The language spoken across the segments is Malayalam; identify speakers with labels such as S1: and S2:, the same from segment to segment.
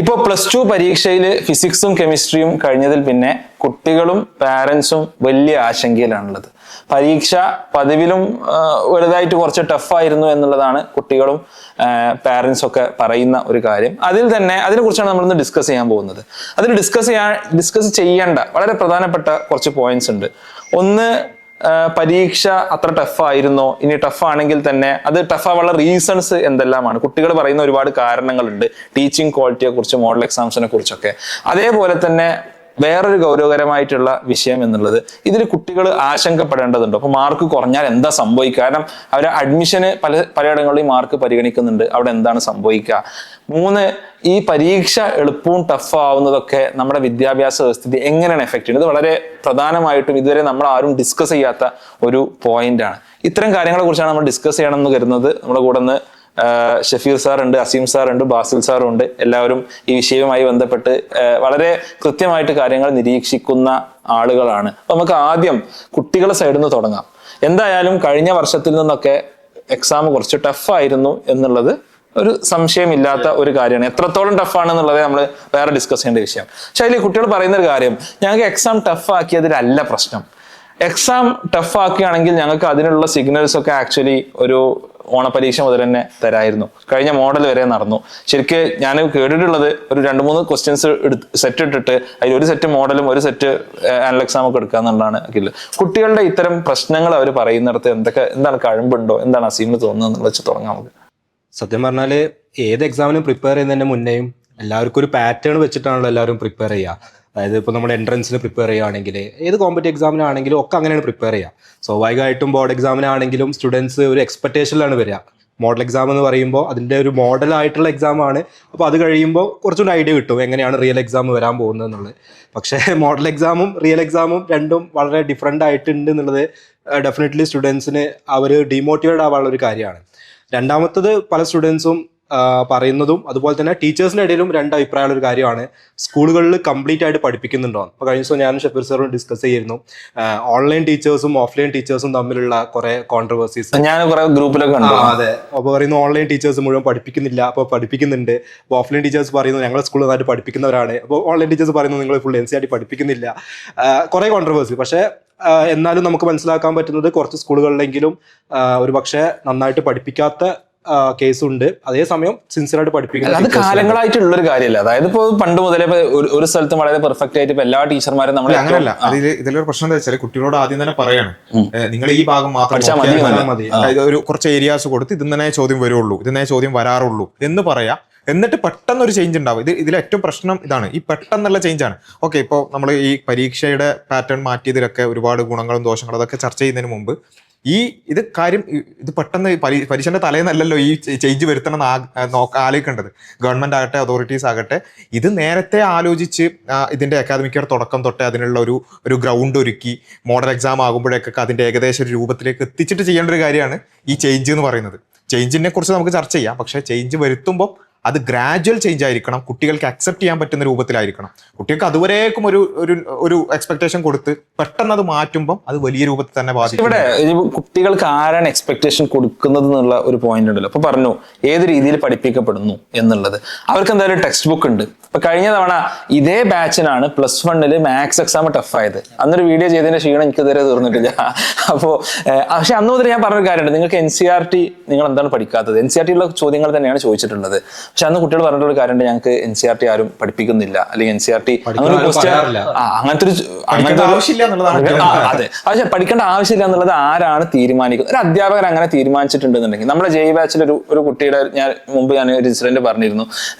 S1: ഇപ്പോൾ +2 പരീക്ഷയിൽ ഫിസിക്സും കെമിസ്ട്രിയും കഴിഞ്ഞതിൽ പിന്നെ കുട്ടികളും പാരൻസും വലിയ ആശങ്കയിലാണുള്ളത്. പരീക്ഷ പതിവിലും വലുതായിട്ട് കുറച്ച് ടഫായിരുന്നു എന്നുള്ളതാണ് കുട്ടികളും പാരൻസും ഒക്കെ പറയുന്ന ഒരു കാര്യം. അതിനെ കുറിച്ചാണ് നമ്മളിന്ന് ഡിസ്കസ് ചെയ്യാൻ പോകുന്നത്. അതിൽ ഡിസ്കസ് ചെയ്യേണ്ട വളരെ പ്രധാനപ്പെട്ട കുറച്ച് പോയിന്റ്സ് ഉണ്ട്. ഒന്ന്, പരീക്ഷ അത്ര ടഫായിരുന്നോ? ഇനി ടഫാണെങ്കിൽ തന്നെ അത് ടഫാവാനുള്ള റീസൺസ് എന്തെല്ലാമാണ്? കുട്ടികൾ പറയുന്ന ഒരുപാട് കാരണങ്ങളുണ്ട്, ടീച്ചിങ് ക്വാളിറ്റിയെ കുറിച്ച്, മോഡൽ എക്സാംസിനെ കുറിച്ചൊക്കെ. അതേപോലെ തന്നെ വേറൊരു ഗൗരവകരമായിട്ടുള്ള വിഷയം എന്നുള്ളത്, ഇതിൽ കുട്ടികൾ ആശങ്കപ്പെടേണ്ടതുണ്ട്. അപ്പൊ മാർക്ക് കുറഞ്ഞാൽ എന്താ സംഭവിക്കുക? കാരണം അവർ അഡ്മിഷന് പലയിടങ്ങളിലും മാർക്ക് പരിഗണിക്കുന്നുണ്ട്, അവിടെ എന്താണ് സംഭവിക്കുക? 3, ഈ പരീക്ഷ എളുപ്പവും ടഫ് ആവുന്നതൊക്കെ നമ്മുടെ വിദ്യാഭ്യാസ വ്യവസ്ഥിതി എങ്ങനെയാണ് എഫക്ട് ചെയ്യുന്നത്? ഇത് വളരെ പ്രധാനമായിട്ടും ഇതുവരെ നമ്മൾ ആരും ഡിസ്കസ് ചെയ്യാത്ത ഒരു പോയിന്റ് ആണ്. ഇത്തരം കാര്യങ്ങളെ കുറിച്ചാണ് നമ്മൾ ഡിസ്കസ് ചെയ്യണം എന്ന് കരുതുന്നത്. നമ്മുടെ കൂടെ നിന്ന് ഷഫീർ സാർ ഉണ്ട്, അസീം സാർ ഉണ്ട്, ബാസിൽ സാറും ഉണ്ട്. എല്ലാവരും ഈ വിഷയവുമായി ബന്ധപ്പെട്ട് വളരെ കൃത്യമായിട്ട് കാര്യങ്ങൾ നിരീക്ഷിക്കുന്ന ആളുകളാണ്. അപ്പൊ നമുക്ക് ആദ്യം കുട്ടികളുടെ സൈഡിൽ നിന്ന് തുടങ്ങാം. എന്തായാലും കഴിഞ്ഞ വർഷത്തിൽ നിന്നൊക്കെ എക്സാം കുറച്ച് ടഫായിരുന്നു എന്നുള്ളത് ഒരു സംശയമില്ലാത്ത ഒരു കാര്യമാണ്. എത്രത്തോളം ടഫാണെന്നുള്ളത് നമ്മൾ വേറെ ഡിസ്കസ് ചെയ്യേണ്ട വിഷയം. പക്ഷെ അതിൽ കുട്ടികൾ പറയുന്ന ഒരു കാര്യം, ഞങ്ങൾക്ക് എക്സാം ടഫ് ആക്കിയതിലല്ല പ്രശ്നം. എക്സാം ടഫ് ആക്കുകയാണെങ്കിൽ ഞങ്ങൾക്ക് അതിനുള്ള സിഗ്നൽസ് ഒക്കെ ആക്ച്വലി ഒരു ഓണപരീക്ഷ മുതൽ തന്നെ തരായിരുന്നു. കഴിഞ്ഞ മോഡൽ വരെ നടന്നു. ശരിക്ക് ഞാൻ കേട്ടിട്ടുള്ളത് ഒരു 2-3 ക്വസ്റ്റ്യൻസ് സെറ്റ് ഇട്ടിട്ട് അതിൽ ഒരു സെറ്റ് മോഡലും ഒരു സെറ്റ് ആനുവൽ എക്സാം ഒക്കെ എടുക്കുക എന്നുള്ളതാണ് അതിൽ. കുട്ടികളുടെ ഇത്തരം പ്രശ്നങ്ങൾ അവർ പറയുന്നിടത്ത് എന്താണ് കഴമ്പുണ്ടോ, എന്താണ് അസീമിന് തോന്നുന്നത് എന്നുള്ളത് വെച്ച് തുടങ്ങാം നമുക്ക്.
S2: സത്യം പറഞ്ഞാല് ഏത് എക്സാമിനും പ്രിപ്പയർ ചെയ്യുന്നതിന്റെ മുന്നേയും എല്ലാവർക്കും ഒരു പാറ്റേൺ വെച്ചിട്ടാണല്ലോ എല്ലാവരും പ്രിപ്പയർ ചെയ്യുക. അതായത് ഇപ്പോൾ നമ്മൾ എൻട്രൻസിന് പ്രിപ്പയർ ചെയ്യുകയാണെങ്കിൽ ഏത് കോമ്പറ്റീവ് എക്സാമിനാണെങ്കിലും ഒക്കെ അങ്ങനെയാണ് പ്രിപ്പയർ ചെയ്യുക. സ്വാഭാവികമായിട്ടും ബോർഡ് എക്സാമിനാണെങ്കിലും സ്റ്റുഡൻസ് ഒരു എക്സ്പെക്ടേഷനിലാണ് വരിക. മോഡൽ എക്സാം എന്ന് പറയുമ്പോൾ അതിൻ്റെ ഒരു മോഡലായിട്ടുള്ള എക്സാമാണ്. അപ്പോൾ അത് കഴിയുമ്പോൾ കുറച്ചുകൂടി ഐഡിയ കിട്ടും എങ്ങനെയാണ് റിയൽ എക്സാം വരാൻ പോകുന്നത് എന്നുള്ളത്. പക്ഷേ മോഡൽ എക്സാമും റിയൽ എക്സാമും രണ്ടും വളരെ ഡിഫറെൻ്റ് ആയിട്ടുണ്ട് എന്നുള്ളത് ഡെഫിനറ്റ്ലി സ്റ്റുഡൻസിന് അവർ ഡീമോട്ടിവേറ്റ് ആവാനുള്ള ഒരു കാര്യമാണ്. രണ്ടാമത്തത് പല സ്റ്റുഡൻസും പറയുന്നതും അതുപോലെ തന്നെ ടീച്ചേഴ്സിൻ്റെ ഇടയിലും 2 അഭിപ്രായമുള്ള ഒരു കാര്യമാണ്, സ്കൂളുകളിൽ കംപ്ലീറ്റ് ആയിട്ട് പഠിപ്പിക്കുന്നുണ്ടോ. അപ്പോൾ കഴിഞ്ഞ ദിവസം ഞാനും ഷഫീർ സാറും ഡിസ്കസ് ചെയ്യുന്നു, ഓൺലൈൻ ടീച്ചേഴ്സും ഓഫ്ലൈൻ ടീച്ചേഴ്സും തമ്മിലുള്ള കുറെ കോൺട്രവേഴ്സീസ്
S1: ഞാൻ കുറെ ഗ്രൂപ്പിലൊക്കെ.
S2: അതെ, അപ്പോൾ പറയുന്നു ഓൺലൈൻ ടീച്ചേഴ്സ് മുഴുവൻ പഠിപ്പിക്കുന്നില്ല, അപ്പോൾ പഠിപ്പിക്കുന്നുണ്ട്. അപ്പോൾ ഓഫ്ലൈൻ ടീച്ചേഴ്സ് പറയുന്നു ഞങ്ങളുടെ സ്കൂളിൽ നന്നായിട്ട് പഠിപ്പിക്കുന്നവരാണ്. അപ്പോൾ ഓൺലൈൻ ടീച്ചേഴ്സ് പറയുന്നു നിങ്ങൾ ഫുൾ NCERT പഠിപ്പിക്കുന്നില്ല. കുറെ കോൺട്രവേഴ്സി. പക്ഷേ എന്നാലും നമുക്ക് മനസ്സിലാക്കാൻ പറ്റുന്നത് കുറച്ച് സ്കൂളുകളിലെങ്കിലും ഒരു പക്ഷേ നന്നായിട്ട് പഠിപ്പിക്കാത്ത കേസുണ്ട്. അതേസമയം സിൻസിയറായിട്ട് പഠിപ്പിക്കുന്നത്
S1: അത് കാലങ്ങളായിട്ടുള്ള ഒരു കാര്യമല്ല. അതായത് ഇപ്പോൾ പണ്ട് മുതലേ ഒരു സ്ഥലത്തും വളരെ പെർഫെക്റ്റ് ആയിട്ട് എല്ലാ ടീച്ചർമാരും നമ്മളെ
S3: അങ്ങനെയല്ല. ഇതിലൊരു പ്രശ്നം എന്താ വെച്ചാൽ കുട്ടികളോട് ആദ്യം തന്നെ പറയാണ്, നിങ്ങൾ ഈ ഭാഗം മാത്രം മതി, ഒരു കുറച്ച് ഏരിയാസ് കൊടുത്ത് ഇതിന്നെ ചോദ്യം വരുള്ളൂ, ഇതിനെ ചോദ്യം വരാറുള്ളൂ എന്ന് പറയാം. എന്നിട്ട് പെട്ടെന്ന് ഒരു ചേഞ്ച് ഉണ്ടാവും. ഇതിൽ ഏറ്റവും പ്രശ്നം ഇതാണ്, ഈ പെട്ടെന്നുള്ള ചേഞ്ചാണ്. ഓക്കെ, ഇപ്പോൾ നമ്മൾ ഈ പരീക്ഷയുടെ പാറ്റേൺ മാറ്റിയതിലൊക്കെ ഒരുപാട് ഗുണങ്ങളും ദോഷങ്ങളും അതൊക്കെ ചർച്ച ചെയ്യുന്നതിന് മുമ്പ് ഇത് പെട്ടെന്ന് പരീക്ഷന്റെ തലേന്നല്ലല്ലോ ഈ ചേഞ്ച് വരുത്തണം ആലോചിക്കേണ്ടത്. ഗവൺമെന്റ് ആകട്ടെ അതോറിറ്റീസ് ആകട്ടെ ഇത് നേരത്തെ ആലോചിച്ച് ഇതിന്റെ അക്കാദമിക് ഇയർ തുടക്കം തൊട്ടേ അതിനുള്ള ഒരു ഗ്രൗണ്ട് ഒരുക്കി മോഡൽ എക്സാം ആകുമ്പോഴേക്കൊക്കെ അതിന്റെ ഏകദേശം ഒരു രൂപത്തിലേക്ക് എത്തിച്ചിട്ട് ചെയ്യേണ്ട ഒരു കാര്യമാണ് ഈ ചേഞ്ച് എന്ന് പറയുന്നത്. ചേഞ്ചിനെ കുറിച്ച് നമുക്ക് ചർച്ച ചെയ്യാം, പക്ഷേ ചേഞ്ച് വരുത്തുമ്പോൾ അത് ഗ്രാജുവൽ ചേഞ്ച് ആയിരിക്കണം, കുട്ടികൾക്ക് അക്സെപ്റ്റ് ചെയ്യാൻ പറ്റുന്ന രൂപത്തിലായിരിക്കണം. കുട്ടികൾക്ക് അതുവരേക്കും ഒരു എക്സ്പെക്ടേഷൻ കൊടുത്ത് പെട്ടെന്ന് അത് മാറ്റുമ്പോൾ അത് വലിയ രൂപത്തിൽ തന്നെ ബാധിക്കും.
S1: ഇവിടെ കുട്ടികൾക്ക് ആരാണ് എക്സ്പെക്ടേഷൻ കൊടുക്കുന്നത് എന്നുള്ള ഒരു പോയിന്റ് ഉണ്ടല്ലോ. അപ്പൊ പറഞ്ഞു ഏത് രീതിയിൽ പഠിപ്പിക്കപ്പെടുന്നു എന്നുള്ളത്. അവർക്ക് എന്തായാലും ടെക്സ്റ്റ് ബുക്ക് ഉണ്ട്. അപ്പൊ കഴിഞ്ഞ തവണ ഇതേ ബാച്ചിനാണ് +1 മാത്സ് എക്സാം ടഫായത്. അന്നൊരു വീഡിയോ ചെയ്തതിന്റെ ക്ഷീണം എനിക്ക് ഇതുവരെ തീർന്നിട്ടില്ല. അപ്പോൾ പക്ഷെ അന്ന് മുതൽ ഞാൻ പറഞ്ഞൊരു കാര്യമുണ്ട്, നിങ്ങൾക്ക് NCERT നിങ്ങൾ എന്താണ് പഠിക്കാത്തത്? NCERT ഉള്ള ചോദ്യങ്ങൾ തന്നെയാണ് ചോദിച്ചിട്ടുള്ളത്. പക്ഷെ അന്ന് കുട്ടികൾ പറഞ്ഞിട്ടൊരു കാര്യമുണ്ട്, ഞങ്ങൾക്ക് NCERT ആരും പഠിപ്പിക്കുന്നില്ല, അല്ലെങ്കിൽ NCERT അങ്ങനത്തെ അതെ. പക്ഷെ പഠിക്കേണ്ട ആവശ്യമില്ല എന്നുള്ളത് ആരാണ് തീരുമാനിക്കുന്നത്? ഒരു അധ്യാപകർ അങ്ങനെ തീരുമാനിച്ചിട്ടുണ്ടെന്നുണ്ടെങ്കിൽ, നമ്മുടെ JEE ബാച്ചിൽ ഒരു കുട്ടിയുടെ ഞാൻ ഒരു ഇൻസിഡന്റ് പറഞ്ഞിരുന്നു.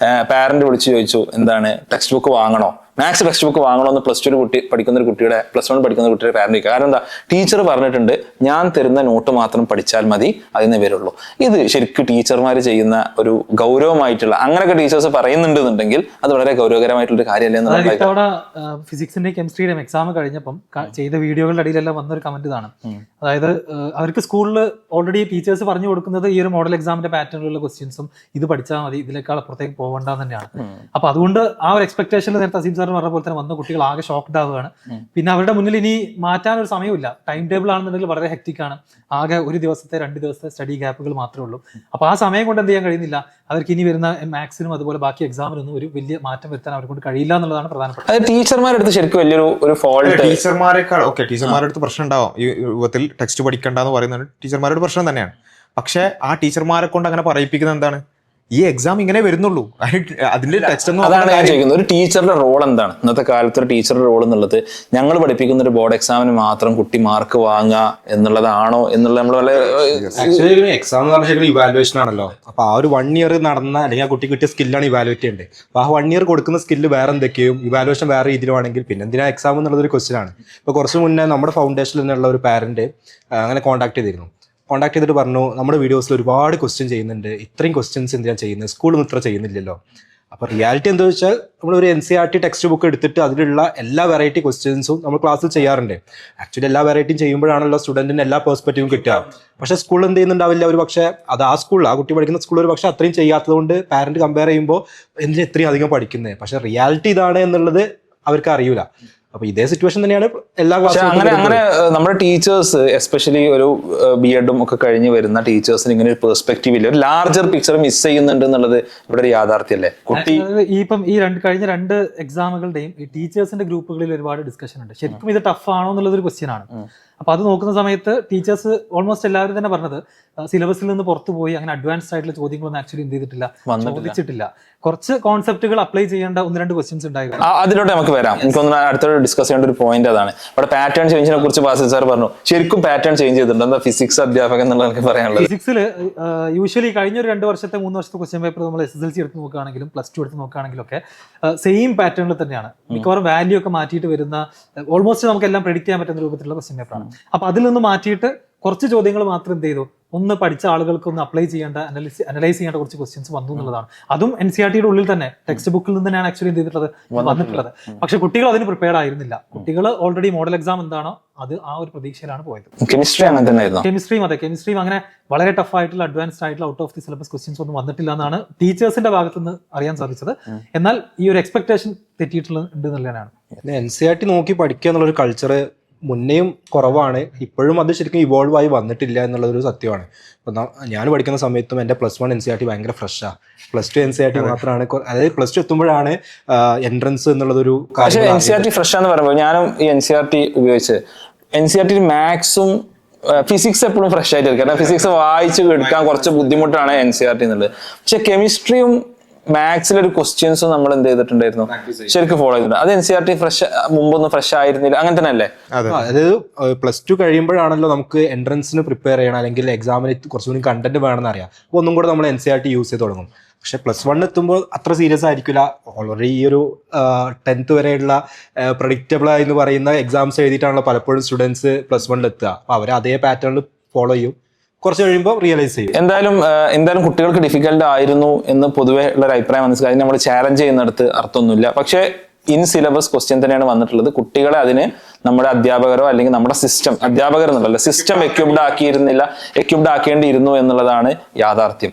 S1: പാരന്റ് വിളിച്ച് ചോദിച്ചു, എന്താണ് ടെക്സ്റ്റ് ബുക്ക് വാങ്ങണോ, മാത്സ് ടെക്സ്റ്റ് ബുക്ക് വാങ്ങണോ എന്ന് +1 പഠിക്കുന്ന ഒരു കുട്ടിയുടെ +1 പഠിക്കുന്ന കുട്ടിയുടെ പാരന്റ്. കാരണം എന്താ, ടീച്ചർ പറഞ്ഞിട്ടുണ്ട് ഞാൻ തരുന്ന നോട്ട് മാത്രം പഠിച്ചാൽ മതി, അതിന് വരുള്ളൂ. ഇത് ശരിക്കും ടീച്ചർമാർ ചെയ്യുന്ന ഒരു ഗൗരവമായിട്ടുള്ള, അങ്ങനെയൊക്കെ ടീച്ചേഴ്സ് പറയുന്നുണ്ടെന്നുണ്ടെങ്കിൽ അത് വളരെ ഗൗരവകരമായിട്ടുള്ള ഒരു കാര്യമല്ലേ.
S4: ഇത്തവണ ഫിസിക്സിന്റെയും കെമിസ്ട്രിയുടെയും എക്സാം കഴിഞ്ഞപ്പം ചെയ്ത വീഡിയോകളുടെ അടിയിലെല്ലാം വന്നൊരു കമന്റ് ഇതാണ്. അതായത് അവർക്ക് സ്കൂളിൽ ഓൾറെഡി ടീച്ചേഴ്സ് പറഞ്ഞു കൊടുക്കുന്നത് ഈ ഒരു മോഡൽ എക്സാമിന്റെ പാറ്റേണിലുള്ള ക്വസ്റ്റ്യൻസും ഇത് പഠിച്ചാൽ മതി, ഇതിനേക്കാൾ അപ്പുറത്തേക്ക് പോകണ്ടെന്ന് തന്നെയാണ്. അപ്പൊ അതുകൊണ്ട് ആ ഒരു എക്സ്പെക്ടേഷനിൽ നേരത്തെ അസീം സാർ സാർ പറഞ്ഞ പോലെ തന്നെ വന്ന കുട്ടികൾ ആകെ ഷോക്ക്ഡ് ആവുകയാണ്. പിന്നെ അവരുടെ മുന്നിൽ ഇനി മാറ്റാനൊരു സമയമില്ല. ടൈം ടേബിൾ ആണെന്നുണ്ടെങ്കിൽ വളരെ ഹെക്റ്റിക് ആണ്. ആകെ 1 ദിവസത്തെ 2 ദിവസത്തെ സ്റ്റഡി ഗ്യാപ്പുകൾ മാത്രമേ ഉള്ളൂ. അപ്പൊ ആ സമയം കൊണ്ട് എന്ത് ചെയ്യാൻ കഴിയുന്നില്ല, അവർക്ക് ഇനി വരുന്ന മാത്സിനും അതുപോലെ ബാക്കി എക്സാമിനൊന്നും ഒരു വലിയ മാറ്റം വരുത്താൻ അവരെ കൊണ്ട് കഴിയില്ല എന്നുള്ളതാണ് പ്രധാനപ്പെട്ടത്.
S1: അത് ടീച്ചർമാരെടുത്ത് ശരിക്കും വലിയൊരു ഫോൾട്ട്.
S3: ടീച്ചർമാരെക്കാൾ ടീച്ചർമാരുടെ അടുത്ത് പ്രശ്നം ഉണ്ടാവും. ഈ യുവത്തിൽ ടെക്സ്റ്റ് പഠിക്കണ്ടെന്ന് പറയുന്നത് ടീച്ചർമാരുടെ പ്രശ്നം തന്നെയാണ്. പക്ഷെ ആ ടീച്ചർമാരെ കൊണ്ട് അങ്ങനെ പറയിപ്പിക്കുന്നത് എന്താണ്, ഈ എക്സാം ഇങ്ങനെ വരുന്നുള്ളൂ, അതിന്റെ ടെക്സ്റ്റ് ഒന്നും.
S1: അതാണ് ഞാൻ ചോദിക്കുന്നത്, ഒരു ടീച്ചറുടെ റോൾ എന്താണ് ഇന്നത്തെ കാലത്ത്? ഒരു ടീച്ചറുടെ റോൾ എന്നുള്ളത് ഞങ്ങൾ പഠിപ്പിക്കുന്ന ഒരു ബോർഡ് എക്സാമിന് മാത്രം കുട്ടി മാർക്ക് വാങ്ങുക എന്നുള്ളതാണോ എന്നുള്ളത് നമ്മൾ
S2: ആക്ച്വലി എക്സാം എന്ന് പറഞ്ഞാൽ ഇവാലുവേഷൻ ആണല്ലോ. അപ്പൊ ആ ഒരു 1 ഇയർ നടന്ന അല്ലെങ്കിൽ ആ കുട്ടി കിട്ടിയ സ്കില്ലാണ് ഇവാലുവേറ്റ് ചെയ്യേണ്ടത്. അപ്പൊ ആ 1 ഇയർ കൊടുക്കുന്ന സ്കില്ല് വേറെ എന്തൊക്കെയും ഇവാലുവേഷൻ വേറെ രീതിയിലാണെങ്കിൽ പിന്നെ എന്തിനാ എക്സാം എന്നുള്ളതൊരു ക്വസ്റ്റ്യൻ ആണ്. ഇപ്പൊ കുറച്ച് മുന്നേ നമ്മുടെ ഫൗണ്ടേഷനിൽ നിന്നുള്ള ഒരു പാരന്റ് അങ്ങനെ കോൺടാക്ട് ചെയ്തിട്ട് പറഞ്ഞു, നമ്മുടെ വീഡിയോസിൽ ഒരുപാട് ക്വസ്റ്റ്യൻ ചെയ്യുന്നുണ്ട്, ഇത്രയും ക്വസ്റ്റ്യൻസ് എന്തിനാണ് ചെയ്യുന്നത്, സ്കൂളൊന്നും ഇത്ര ചെയ്യുന്നില്ലല്ലോ. അപ്പൊ റിയാലിറ്റി എന്താ വെച്ചാൽ നമ്മളൊരു NCERT ടെക്സ്റ്റ് ബുക്ക് എടുത്തിട്ട് അതിലുള്ള എല്ലാ വെറൈറ്റി ക്വസ്റ്റ്യൻസും നമ്മൾ ക്ലാസ്സിൽ ചെയ്യാറുണ്ട്. ആക്ച്വലി എല്ലാ വെറൈറ്റിയും ചെയ്യുമ്പോഴാണല്ലോ സ്റ്റുഡന്റിന് എല്ലാ പെർസ്പെക്റ്റീവും കിട്ടുക. പക്ഷെ സ്കൂളിൽ എന്ത് ചെയ്യുന്നുണ്ടാവില്ല, ഒരു പക്ഷേ അത് ആ സ്കൂളിൽ ആ കുട്ടി പഠിക്കുന്ന സ്കൂളിൽ ഒരു പക്ഷേ അത്രയും ചെയ്യാത്തത് കൊണ്ട് പാരന്റ് കമ്പയർ ചെയ്യുമ്പോൾ എന്തിനാ ഇത്രയും അധികം പഠിക്കുന്നത്. പക്ഷെ റിയാലിറ്റി ഇതാണ് എന്നുള്ളത് അവർക്ക് അറിയില്ല. അപ്പൊ ഇതേ സിറ്റുവേഷൻ തന്നെയാണ് എല്ലാ ക്ലാസ്സിലും.
S1: അങ്ങനെ നമ്മുടെ ടീച്ചേഴ്സ് എസ്പെഷ്യലി ഒരു BEdും ഒക്കെ കഴിഞ്ഞ് വരുന്ന ടീച്ചേഴ്സിന് ഇങ്ങനെ ഒരു പെർസ്പെക്റ്റീവ് ഇല്ല, ഒരു ലാർജർ പിക്ചർ മിസ് ചെയ്യുന്നുണ്ട് എന്നുള്ളത് ഇവിടെ ഒരു യാഥാർത്ഥ്യമല്ലേ? കുട്ടി
S4: ഈ കഴിഞ്ഞ 2 എക്സാമുകളുടെയും ഈ ടീച്ചേഴ്സിന്റെ ഗ്രൂപ്പുകളിൽ ഒരുപാട് ഡിസ്കഷൻ ഉണ്ട്. ശരിക്കും ഇത് ടഫ് ആണോ എന്നുള്ളതൊരു ക്വസ്റ്റ്യൻ ആണ്. അപ്പൊ അത് നോക്കുന്ന സമയത്ത് ടീച്ചേഴ്സ് ഓൾമോസ്റ്റ് എല്ലാവരും തന്നെ പറഞ്ഞത് സിലബസിൽ നിന്ന് പുറത്തു പോയി അങ്ങനെ അഡ്വാൻസ്ഡ് ആയിട്ടുള്ള ചോദ്യങ്ങളൊന്നും ആക്ച്വലി എന്ത് ചെയ്തിട്ടില്ല, ചോദിച്ചിട്ടില്ല. കുറച്ച് കോൺസെപ്റ്റുകൾ അപ്ലൈ ചെയ്യേണ്ട 1-2 ക്വസ്റ്റ്യൻസ് ഉണ്ടായിരുന്നു.
S1: അതിലോട്ട് നമുക്ക് വരാം. എനിക്കൊന്ന് അടുത്ത ഡിസ്കസ് ചെയ്യേണ്ട ഒരു പോയിന്റ് അതാണ്. ഇവിടെ പാറ്റേൺ ചേഞ്ചിനെ കുറിച്ച് ബാസിൽ സാർ പറഞ്ഞു, ശരിക്കും പാറ്റേൺ ചേഞ്ച് ചെയ്തിട്ടുണ്ട്. എന്താ ഫിസിക്സ് അധ്യാപകൻ എന്നുള്ളത് എനിക്ക് പറയാനുള്ളത്?
S4: ഫിസിക്സിൽ യൂഷ്വലി കഴിഞ്ഞ ഒരു 2 വർഷത്തെ 3 വർഷത്തെ ക്വസ്റ്റ്യൻ പേപ്പർ നമ്മൾ SSLC എടുത്ത് നോക്കുകയാണെങ്കിലും +2 എടുത്ത് നോക്കുകയാണെങ്കിലും ഒക്കെ സെയിം പാറ്റേണിൽ തന്നെയാണ്. മിക്കവാറും വാല്യൂ ഒക്കെ മാറ്റിയിട്ട് വരുന്ന, ഓൾമോസ്റ്റ് നമുക്കെല്ലാം പ്രെഡിക്റ്റ് ചെയ്യാൻ പറ്റുന്ന രൂപത്തിലുള്ള ക്വസ്റ്റ്യൻ പേപ്പറാണ്. അപ്പൊ അതിൽ നിന്ന് മാറ്റിയിട്ട് കുറച്ച് ചോദ്യങ്ങൾ മാത്രം എന്ത് ചെയ്തു, ഒന്ന് പഠിച്ച ആളുകൾക്ക് ഒന്ന് അപ്ലൈ ചെയ്യേണ്ട, അനലൈസ് ചെയ്യേണ്ട കുറച്ച് ക്വസ്റ്റ്യൻസ് വന്നു എന്നുള്ളതാണ്. അതും NCERTയുടെ ഉള്ളിൽ തന്നെ ടെക്സ്റ്റ് ബുക്കിൽ നിന്ന് തന്നെയാണ് ആക്ച്വലി എന്ത് ചെയ്തിട്ടുള്ളത്, വന്നിട്ടുള്ളത്. പക്ഷെ കുട്ടികൾ അതിന് പ്രിപ്പയർഡ് ആയിരുന്നില്ല. കുട്ടികൾ ഓൾറെഡി മോഡൽ എക്സാം എന്താണോ അത് ആ ഒരു പ്രതീക്ഷയിലാണ് പോയത്. കെമിസ്ട്രിയും അങ്ങനെ വളരെ ടഫ് ആയിട്ടുള്ള അഡ്വാൻസ്ഡ് ആയിട്ടുള്ള out of the syllabus questions ഒന്നും വന്നിട്ടില്ല എന്നാണ് ടീച്ചേഴ്സിന്റെ ഭാഗത്ത് നിന്ന് അറിയാൻ സാധിച്ചത്. എന്നാൽ ഈ ഒരു എക്സ്പെക്ടേഷൻ തെറ്റിയിട്ടുള്ളത് ഉണ്ട് എന്നുള്ളതാണ്.
S2: NCERT നോക്കി പഠിക്കുക എന്നുള്ളൊരു കൾച്ചർ മുന്നേയും കുറവാണ്. ഇപ്പോഴും അത് ശരിക്കും ഇവോൾവ് ആയി വന്നിട്ടില്ല എന്നുള്ളതൊരു സത്യമാണ്. ഇപ്പൊ ഞാൻ പഠിക്കുന്ന സമയത്തും എൻ്റെ +1 NCERT ഭയങ്കര ഫ്രഷാണ്. +2 NCERT മാത്രമാണ്, അതായത് +2 എത്തുമ്പോഴാണ് എൻട്രൻസ് എന്നുള്ളതൊരു കാര്യം.
S1: NCERT ഫ്രഷ് എന്ന് പറയുമ്പോൾ ഞാനും ഈ NCERT ഉപയോഗിച്ച് NCERT മാത്സും ഫിസിക്സ് എപ്പോഴും ഫ്രഷ് ആയിട്ട് കാരണം ഫിസിക്സ് വായിച്ച് എടുക്കാൻ കുറച്ച് ബുദ്ധിമുട്ടാണ് NCERT എന്നുള്ളത്. പക്ഷെ കെമിസ്ട്രിയും മാത്സിലൊരു ക്വസ്റ്റ്യൻസും നമ്മൾ എന്ത് ചെയ്തിട്ടുണ്ടായിരുന്നു, ശരിക്കും ഫോളോ ചെയ്തിട്ടുണ്ട്. അത് NCERT ഫ്രഷ് മുമ്പൊന്നും ഫ്രഷ് ആയിരുന്നില്ല, അങ്ങനെ തന്നെ അല്ലേ?
S2: അതായത് +2 കഴിയുമ്പോഴാണല്ലോ നമുക്ക് എൻട്രൻസിന് പ്രിപ്പയർ ചെയ്യണം, അല്ലെങ്കിൽ എക്സാമിന് കുറച്ചുകൂടി കണ്ടന്റ് വേണമെന്ന് അറിയാം. അപ്പോൾ ഒന്നും കൂടെ നമ്മൾ NCERT യൂസ് ചെയ്ത് തുടങ്ങും. പക്ഷെ +1 എത്തുമ്പോൾ അത്ര സീരിയസ് ആയിരിക്കില്ല. ഓൾറെഡി ഈ ഒരു 10th വരെയുള്ള പ്രഡിക്റ്റബിൾ എന്ന് പറയുന്ന എക്സാംസ് എഴുതിയിട്ടാണല്ലോ പലപ്പോഴും സ്റ്റുഡൻസ് +1 എത്തുക. അപ്പോൾ അവർ അതേ പാറ്റേണിൽ ഫോളോ ചെയ്യും, കുറച്ച് കഴിയുമ്പോൾ റിയലൈസ് ചെയ്യും.
S1: എന്തായാലും കുട്ടികൾക്ക് ഡിഫിക്കൽട്ട് ആയിരുന്നു എന്ന് പൊതുവെ ഉള്ള ഒരു അഭിപ്രായം മനസ്സിലായി. നമ്മൾ ചാലഞ്ച് ചെയ്യുന്നിടത്ത് അർത്ഥമൊന്നുമില്ല. പക്ഷേ ഇൻ സിലബസ് ക്വസ്റ്റ്യൻ തന്നെയാണ് വന്നിട്ടുള്ളത്. കുട്ടികളെ അതിന് നമ്മുടെ അധ്യാപകരോ അല്ലെങ്കിൽ നമ്മുടെ സിസ്റ്റം, അധ്യാപകർ എന്നുള്ളതല്ല സിസ്റ്റം എക്യുപ്ഡ് ആക്കേണ്ടിയിരുന്നു എന്നുള്ളതാണ് യാഥാർത്ഥ്യം.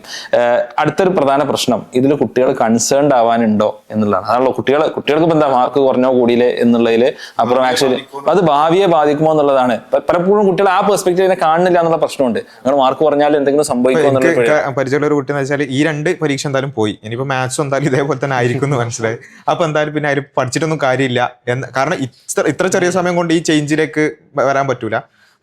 S1: അടുത്തൊരു പ്രധാന പ്രശ്നം ഇതിൽ കുട്ടികൾ കൺസേൺഡ് ആവാനുണ്ടോ എന്നുള്ളതാണ്. അതാണല്ലോ കുട്ടികൾക്ക് എന്താ മാർക്ക് കുറഞ്ഞോ കൂടിയില്ലേ എന്നുള്ളതിൽ അപ്പുറം ആക്ച്വലി അത് ഭാവിയെ ബാധിക്കുമോ എന്നുള്ളതാണ്. പലപ്പോഴും കുട്ടികൾ ആ പെർസ്പെക്റ്റീവിനെ കാണുന്നില്ല എന്നുള്ള പ്രശ്നമുണ്ട്. നിങ്ങൾ മാർക്ക് കുറഞ്ഞാൽ എന്തെങ്കിലും സംഭവിക്കുമോ എന്നുള്ള
S3: പരിചയമുള്ള ഒരു കുട്ടി എന്ന് വെച്ചാൽ ഈ 2 പരീക്ഷ എന്തായാലും പോയി, ഇനിയിപ്പോ മാത്സും എന്തായാലും ഇതേപോലെ തന്നെ ആയിരിക്കും എന്ന് മനസ്സിലായി. അപ്പൊ എന്തായാലും പിന്നെ അതിൽ പഠിച്ചിട്ടൊന്നും കാര്യമില്ല കാരണം ഇത്ര ചെറിയ സമയം കൊണ്ട് ഈ ചേഞ്ചിലേക്ക് വരാൻ പറ്റൂല,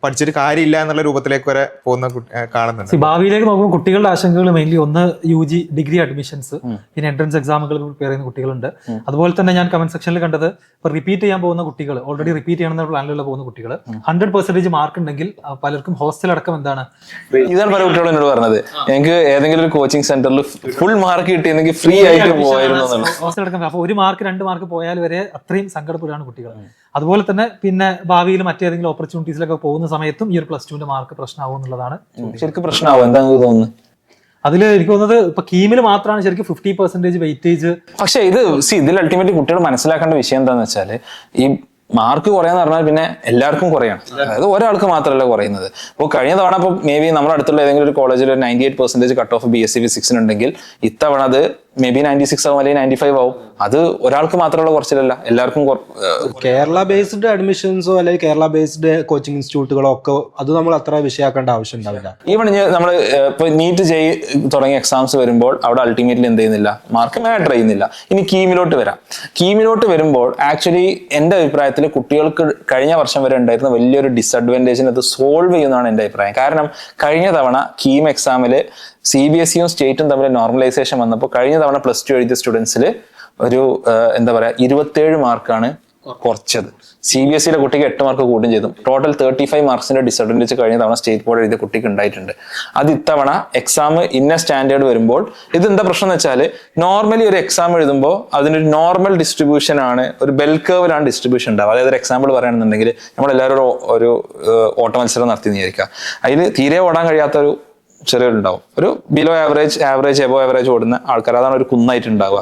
S3: പഠിച്ചിട്ട് കാര്യമില്ല എന്നുള്ള രൂപത്തിലേക്ക് വരെ പോകുന്ന കാണുന്നുണ്ട്.
S4: ഭാവിയിലേക്ക് നോക്കുമ്പോൾ കുട്ടികളുടെ ആശങ്കകൾ മെയിൻലി ഒന്ന് UG ഡിഗ്രി അഡ്മിഷൻസ്, പിന്നെ എൻട്രൻസ് എക്സാമുകൾ പ്രിപ്പയർ ചെയ്യുന്ന കുട്ടികളുണ്ട്. അതുപോലെ തന്നെ ഞാൻ കമന്റ് സെക്ഷനിൽ കണ്ടത് ഇപ്പൊ റിപ്പീറ്റ് ചെയ്യാൻ പോകുന്ന കുട്ടികൾ, ഓൾറെഡി റിപ്പീറ്റ് ചെയ്യണമെന്ന പ്ലാനിലുള്ള പോകുന്ന കുട്ടികൾ 100% മാർക്ക് ഉണ്ടെങ്കിൽ പലർക്കും ഹോസ്റ്റൽ അടക്കം എന്താണ്
S1: ഇതാണ് പല കുട്ടികളും എന്നോട് പറഞ്ഞത്, എനിക്ക് ഏതെങ്കിലും ഒരു കോച്ചിങ് സെന്ററിൽ ഫുൾ മാർക്ക് കിട്ടിയെങ്കിൽ ഫ്രീ ആയിട്ട് പോയിരുന്നു
S4: ഹോസ്റ്റൽ അടക്കം. അപ്പൊ 1 മാർക്ക് 2 മാർക്ക് പോയാൽ വരെ അത്രയും സങ്കടപ്പെടുകയാണ് കുട്ടികൾ. അതുപോലെ തന്നെ പിന്നെ ഭാവിയിൽ മറ്റേതെങ്കിലും ഓപ്പർച്യൂണിറ്റീസിലൊക്കെ പോകുന്ന സമയത്തും ഈ ഒരു +2 മാർക്ക് പ്രശ്നമാവും എന്നുള്ളതാണ്.
S1: ശരിക്കും പ്രശ്നമാവും എന്താ തോന്നുന്നു?
S4: അതിൽ എനിക്ക് തോന്നുന്നത് ഇപ്പൊ കീമിൽ മാത്രമാണ് ശരിക്കും 50% വെയിറ്റേജ്.
S1: പക്ഷെ ഇതിൽ അൾട്ടിമേറ്റ്ലി കുട്ടികൾ മനസ്സിലാക്കേണ്ട വിഷയം എന്താണെന്ന് വെച്ചാല് ഈ മാർക്ക് കുറയാന്ന് പറഞ്ഞാൽ പിന്നെ എല്ലാവർക്കും കുറയാണ്, അതായത് ഒരാൾക്ക് മാത്രമല്ല കുറയുന്നത്. ഇപ്പോൾ കഴിഞ്ഞ തവണ ഇപ്പോൾ മേ ബി നമ്മുടെ അടുത്തുള്ള ഏതെങ്കിലും ഒരു കോളേജിൽ ഒരു 98% കട്ട് ഓഫ് BSc ഫിസിക്സിനുണ്ടെങ്കിൽ ഇത്തവണ അത് മേ ബി 96 ആവും അല്ലെങ്കിൽ 95 ആവും. അത് ഒരാൾക്ക് മാത്രമുള്ള കുറച്ചിലല്ല, എല്ലാവർക്കും
S2: കേരള ബേസ്ഡ് അഡ്മിഷൻസോ അല്ലെങ്കിൽ കേരള ബേസ്ഡ് കോച്ചിങ് ഇൻസ്റ്റിറ്റ്യൂട്ടുകളോ ഒക്കെ അത് നമ്മൾ അത്ര വിഷയമാക്കേണ്ട ആവശ്യം ഉണ്ടാവില്ല.
S1: ഈവൺ നമ്മൾ ഇപ്പൊ നീറ്റ് തുടങ്ങിയ എക്സാംസ് വരുമ്പോൾ അവിടെ അൾട്ടിമേറ്റ്ലി എന്ത് ചെയ്യുന്നില്ല, മാർക്ക് മാറ്റർ ചെയ്യുന്നില്ല. ഇനി കീമിലോട്ട് വരാം. കീമിലോട്ട് വരുമ്പോൾ ആക്ച്വലി എൻ്റെ അഭിപ്രായത്തിൽ കുട്ടികൾക്ക് കഴിഞ്ഞ വർഷം വരെ ഉണ്ടായിരുന്ന വലിയൊരു ഡിസഡ്വാൻറ്റേജിനെ അത് സോൾവ് ചെയ്യുന്നതാണ് എൻ്റെ അഭിപ്രായം. കാരണം കഴിഞ്ഞ തവണ കീം എക്സാമിൽ CBSEയും സ്റ്റേറ്റും തമ്മിൽ നോർമലൈസേഷൻ വന്നപ്പോൾ കഴിഞ്ഞ തവണ +2 എഴുതിയ സ്റ്റുഡൻസിൽ ഒരു 27 മാർക്കാണ് കുറച്ചത്. CBSEയിലെ കുട്ടിക്ക് 8 മാർക്ക് കൂടുകയും ചെയ്തു. ടോട്ടൽ 35 മാർക്സിന്റെ ഡിസഡ്വാൻറ്റേജ് കഴിഞ്ഞ തവണ സ്റ്റേറ്റ് ബോർഡ് എഴുതിയ കുട്ടിക്ക് ഉണ്ടായിട്ടുണ്ട്. അത് ഇത്തവണ എക്സാം ഇന്ന സ്റ്റാൻഡേർഡ് വരുമ്പോൾ ഇതെന്താ പ്രശ്നം എന്ന് വെച്ചാൽ, നോർമലി ഒരു എക്സാം എഴുതുമ്പോൾ അതിനൊരു നോർമൽ ഡിസ്ട്രിബ്യൂഷൻ ആണ്, ഒരു ബെൽ കേവിലാണ് ഡിസ്ട്രിബ്യൂഷൻ ഉണ്ടാവുക. അതായത് ഒരു എക്സാമ്പിൾ പറയുകയാണെന്നുണ്ടെങ്കിൽ നമ്മളെല്ലാവരും ഒരു ഓട്ട മത്സരം നടത്തി വിചാരിക്കുക. അതിൽ തീരെ ഓടാൻ കഴിയാത്ത ഒരു ചെറിയൊരുണ്ടാവും, ഒരു ബിലോ ആവറേജ് എബോ ആവറേജ് ഓടുന്ന ആൾക്കാർ, അതാണ് ഒരു കുന്നായിട്ട് ഉണ്ടാവുക.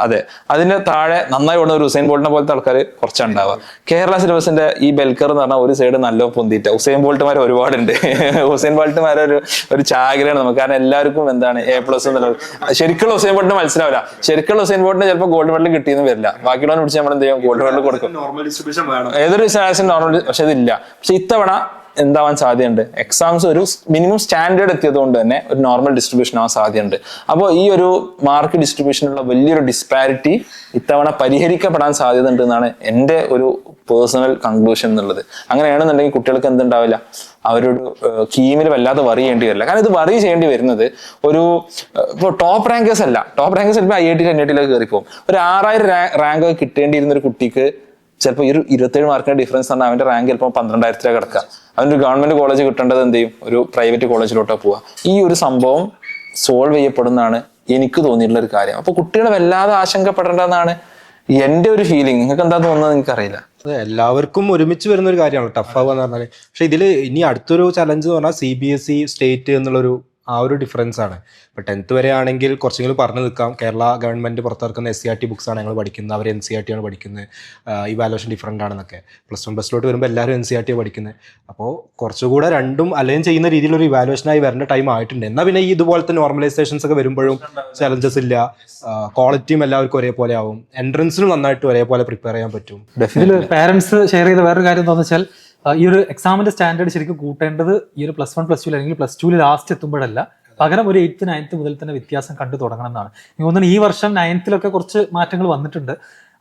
S1: അതെ, അതിന്റെ താഴെ നന്നായി ഓടുന്ന ഒരു ഉസൈൻ ബോൾട്ടിനെ പോലത്തെ ആൾക്കാർ കുറച്ചുണ്ടാവുക. കേരള സിലബസിന്റെ ഈ ബെൽക്കർ എന്ന് പറഞ്ഞാൽ ഒരു സൈഡ് നല്ല പൊന്തിയിട്ട് ഉസൈൻ ബോൾട്ടുമാർ ഒരുപാടുണ്ട്. ഉസൈൻ ബോൾട്ടുമാരെ ഒരു ചാകരയാണ് നമുക്ക്. കാരണം എല്ലാവർക്കും എന്താണ് A+ എന്നുള്ളത്. ശരിക്കുള്ള ഉസൈൻ ബോൾട്ടിന് മനസ്സിലാവില്ല. ശരിക്കുള്ള ഉസൈൻ ബോൾട്ടിന് ചിലപ്പോൾ ഗോൾഡ് മെഡൽ കിട്ടിയെന്ന് വരില്ല. ബാക്കിയുള്ളവനെ പിടിച്ച് നമ്മൾ എന്ത് ചെയ്യും, ഗോൾഡ് മെഡൽ കൊടുക്കും. ഏതൊരു സാഹചര്യം നോർമൽ, പക്ഷെ ഇതില്ല. പക്ഷെ ഇത്തവണ എന്താവാൻ സാധ്യതയുണ്ട്, എക്സാംസ് ഒരു മിനിമം സ്റ്റാൻഡേർഡ് എത്തിയത് കൊണ്ട് തന്നെ ഒരു നോർമൽ ഡിസ്ട്രിബ്യൂഷൻ ആവാൻ സാധ്യതയുണ്ട്. അപ്പോൾ ഈ ഒരു മാർക്ക് ഡിസ്ട്രിബ്യൂഷനുള്ള വലിയൊരു ഡിസ്പാരിറ്റി ഇത്തവണ പരിഹരിക്കപ്പെടാൻ സാധ്യത ഉണ്ട് എന്നാണ് എൻ്റെ ഒരു പേഴ്സണൽ കൺക്ലൂഷൻ എന്നുള്ളത്. അങ്ങനെയാണെന്നുണ്ടെങ്കിൽ കുട്ടികൾക്ക് എന്തുണ്ടാവില്ല, അവരൊരു കീമിൽ വല്ലാതെ വറി ചെയ്യേണ്ടി വരില്ല. കാരണം ഇത് വറി ചെയ്യേണ്ടി വരുന്നത് ഒരു ഇപ്പോൾ ടോപ്പ് റാങ്കേഴ്സ് അല്ല. ടോപ്പ് റാങ്കേഴ്സ് ചിലപ്പോൾ IIT NIT കയറിപ്പോകും. ഒരു 6000 റാങ്ക് കിട്ടേണ്ടിയിരുന്ന ഒരു കുട്ടിക്ക് ചിലപ്പോൾ ഈ ഒരു 27 മാർക്കിന്റെ ഡിഫറൻസ് പറഞ്ഞാൽ അവന്റെ റാങ്ക് ചിലപ്പോൾ 12,000 കിടക്കുക. അവനൊരു ഗവൺമെന്റ് കോളേജ് കിട്ടേണ്ടത് എന്ത് ചെയ്യും, ഒരു പ്രൈവറ്റ് കോളേജിലോട്ടാണ് പോവുക. ഈ ഒരു സംഭവം സോൾവ് ചെയ്യപ്പെടുന്നതാണ് എനിക്ക് തോന്നിയിട്ടുള്ള ഒരു കാര്യം. അപ്പൊ കുട്ടികളെ വല്ലാതെ ആശങ്കപ്പെടേണ്ടതെന്നാണ് എൻ്റെ ഒരു ഫീലിംഗ്. നിങ്ങൾക്ക് എന്താ തോന്നുന്നത് എനിക്കറിയില്ല.
S2: എല്ലാവർക്കും ഒരുമിച്ച് വരുന്ന ഒരു കാര്യമാണ് ടഫ് ആവുക എന്ന് പറഞ്ഞാൽ. പക്ഷെ ഇതിൽ ഇനി അടുത്തൊരു ചലഞ്ച് എന്ന് പറഞ്ഞാൽ CBSE സ്റ്റേറ്റ് എന്നുള്ളൊരു ആ ഒരു ഡിഫറൻസ് ആണ്. ഇപ്പോൾ 10th വരെ ആണെങ്കിൽ കുറച്ചെങ്കിലും പറഞ്ഞു നിൽക്കാം. കേരള ഗവൺമെന്റ് പുറത്തിറക്കുന്ന SCERT ബുക്സ് ആണ് ഞങ്ങൾ പഠിക്കുന്നത്, അവർ NCERT ആണ് പഠിക്കുന്നത്, ഇവാലുവേഷൻ ഡിഫറൻ്റ് ആണെന്നൊക്കെ. +1 +2 വരുമ്പോൾ എല്ലാവരും NCERT പഠിക്കുന്നത്. അപ്പോൾ കുറച്ചുകൂടെ രണ്ടും അലൈൻ ചെയ്യുന്ന രീതിയിലൊരു ഇവാലുവേഷനായി വരേണ്ട ടൈം ആയിട്ടുണ്ട്. എന്നാൽ പിന്നെ ഈ ഇതുപോലത്തെ നോർമലൈസേഷൻസ് ഒക്കെ വരുമ്പോഴും ചലഞ്ചസ് ഇല്ല, ക്വാളിറ്റിയും എല്ലാവർക്കും ഒരേപോലെ ആവും, എൻട്രൻസിനും നന്നായിട്ട് ഒരേപോലെ പ്രിപ്പയർ ചെയ്യാൻ പറ്റും.
S4: ഇതിൽ പാരന്റ്സ് ഷെയർ ചെയ്ത വേറൊരു കാര്യം എന്താണെന്ന് വെച്ചാൽ, ഈ ഒരു എക്സാമിന്റെ സ്റ്റാൻഡേർഡ് ശരിക്കും കൂട്ടേണ്ടത് ഈ ഒരു +1 +2 അല്ലെങ്കിൽ +2 ലാസ്റ്റ് എത്തുമ്പോഴല്ല, പകരം ഒരു 8th 9th മുതൽ തന്നെ വ്യത്യാസം കണ്ടു തുടങ്ങണം എന്നാണ് എനിക്ക് തോന്നുന്നത്. ഈ വർഷം 9th കുറച്ച് മാറ്റങ്ങൾ വന്നിട്ടുണ്ട്.